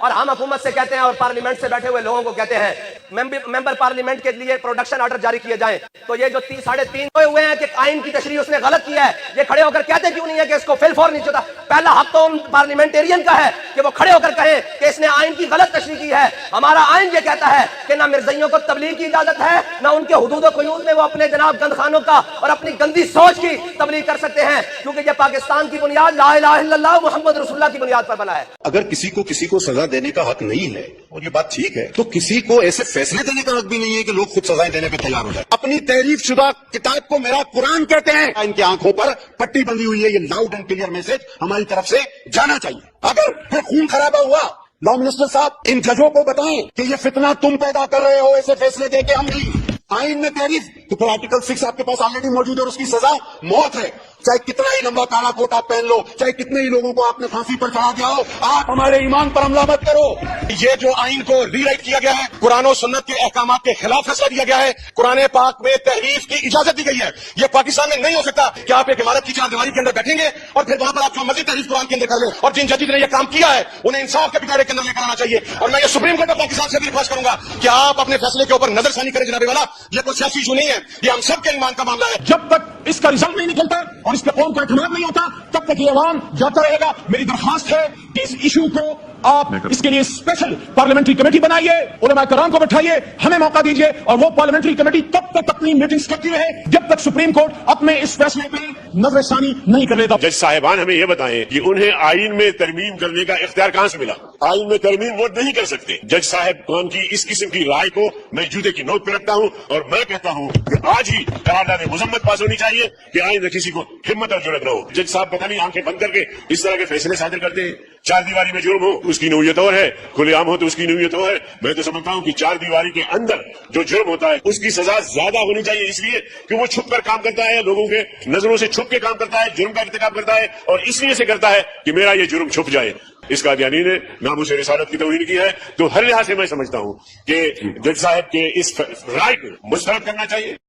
اور ہم حکومت سے کہتے ہیں اور پارلیمنٹ سے بیٹھے ہوئے لوگوں کو کہتے ہیں ممبر پارلیمنٹ کے لیے پروڈکشن آرڈر جاری کیے جائیں. تو یہ جو 3.5 ہوئے ہیں کہ آئین کی تشریح اس نے غلط کیا ہے, یہ کھڑے ہو کر کہتے کیوں نہیں ہے کہ اس کو فل فور نہیں چاہتا؟ پہلا حق تو ان پارلیمنٹیرین کا ہے کہ وہ کھڑے ہو کر کہیں کہ اس نے آئین کی غلط تشریح کی ہے. ہمارا آئین یہ کہتا ہے کہ نہ مرزائیوں کو تبلیغ کی اجازت ہے, نہ ان کے حدود و قیود میں وہ اپنے جناب گند خانوں کا اور اپنی گندی سوچ کی تبلیغ کر سکتے ہیں, کیونکہ یہ پاکستان کی بنیاد لا الہ الا اللہ محمد رسول اللہ کی بنیاد پر بنا ہے. اگر کسی کو سزا دینے کا حق نہیں ہے, اور یہ بات ٹھیک ہے, تو کسی کو ایسے فیصلے دینے کا حق بھی نہیں ہے کہ لوگ خود سزائیں دینے پہ تیار ہو جائیں. اپنی تحریف شدہ کتاب کو میرا قرآن کہتے ہیں, ان کی آنکھوں پر پٹی بندی ہوئی ہے. یہ لاؤڈ اینڈ کلیئر میسج ہماری طرف سے جانا چاہیے. اگر پھر خون خرابہ ہوا, لا منسٹر صاحب ان ججوں کو بتائیں کہ یہ فتنہ تم پیدا کر رہے ہو ایسے فیصلے دے کے. ہم بھی آئین میں تحریف, تو پھر آرٹیکل 6 آپ کے پاس آلریڈی موجود ہے اور اس کی سزا موت ہے. چاہے کتنا ہی لمبا کالا کوٹ آپ پہن لو, چاہے کتنے ہی لوگوں کو آپ نے پھانسی پر چڑھا دیا ہو, آپ ہمارے ایمان پر حملہ مت کرو. یہ جو آئین کو ری رائٹ کیا گیا ہے, قرآن و سنت کے احکامات کے خلاف فیصلہ دیا گیا ہے. قرآن پاک میں تحریف کی اجازت دی گئی ہے. یہ پاکستان میں نہیں ہو سکتا کہ آپ ایک عمارت کی چار دیواری کے اندر بیٹھیں گے اور پھر وہاں پر آپ جو مرضی تحریف قرآن کے اندر کر لیں. اور جن ججز نے یہ کام کیا ہے انہیں انصاف کے پیکارے کے اندر لے کر آنا چاہیے. اور میں یہ سپریم کورٹ آف پاکستان سے بھی درخواست کروں گا کہ آپ اپنے فیصلے کے اوپر نظر ثانی کریں. جناب والا, یہ کوئی سیاسی ایشو نہیں ہے, یہ ہم سب کے ایمان کا معاملہ ہے. جب تک اس کا رزلٹ نہیں نکلتا اور اس پہ قوم کا اعتماد نہیں ہوتا, تب تک یہ عوام جاتا رہے گا. میری درخواست ہے کہ اس ایشو کو آپ اس کے لیے اسپیشل پارلیمنٹری کمیٹی بنائیے, علماء کرام کو بٹھائیے, ہمیں موقع دیجیے, اور وہ پارلیمنٹری کمیٹی تب تک اپنی میٹنگز کرتی رہے جب تک سپریم کورٹ اپنے اس فیصلے پہ نظر ثانی نہیں کر لیتا. جج صاحبان ہمیں یہ بتائیں کہ انہیں آئین میں ترمیم کرنے کا اختیار کہاں سے ملا؟ آئین میں ترمیم وہ نہیں کر سکتے. جج صاحب کون کی اس قسم کی رائے کو میں جوتے کی نوک پہ رکھتا ہوں, اور میں کہتا ہوں کہ آج ہی قرارداد مذمت پاس ہونی چاہیے کہ آئندہ کسی کو ہمت اور جرأت نہ ہو. جج صاحب پتہ نہیں آنکھیں بند کر کے اس طرح کے فیصلے صادر کرتے ہیں. چار دیواری میں جرم ہو اس کی نوعیت اور ہے, کھلے عام ہو تو اس کی نوعیت اور ہے. میں تو سمجھتا ہوں کہ چار دیواری کے اندر جو جرم ہوتا ہے اس کی سزا زیادہ ہونی چاہیے, اس لیے کہ وہ چھپ کر کام کرتا ہے, لوگوں کے نظروں سے چھپ کے کام کرتا ہے, جرم کا ارتکاب کرتا ہے, اور اس لیے سے کرتا ہے کہ میرا یہ جرم چھپ جائے. اس کا قادیانی نے ناموس رسالت کی توہین کی ہے. تو ہر لحاظ سے میں سمجھتا ہوں کہ جج صاحب کے اس رائے کو مسترد کرنا چاہیے.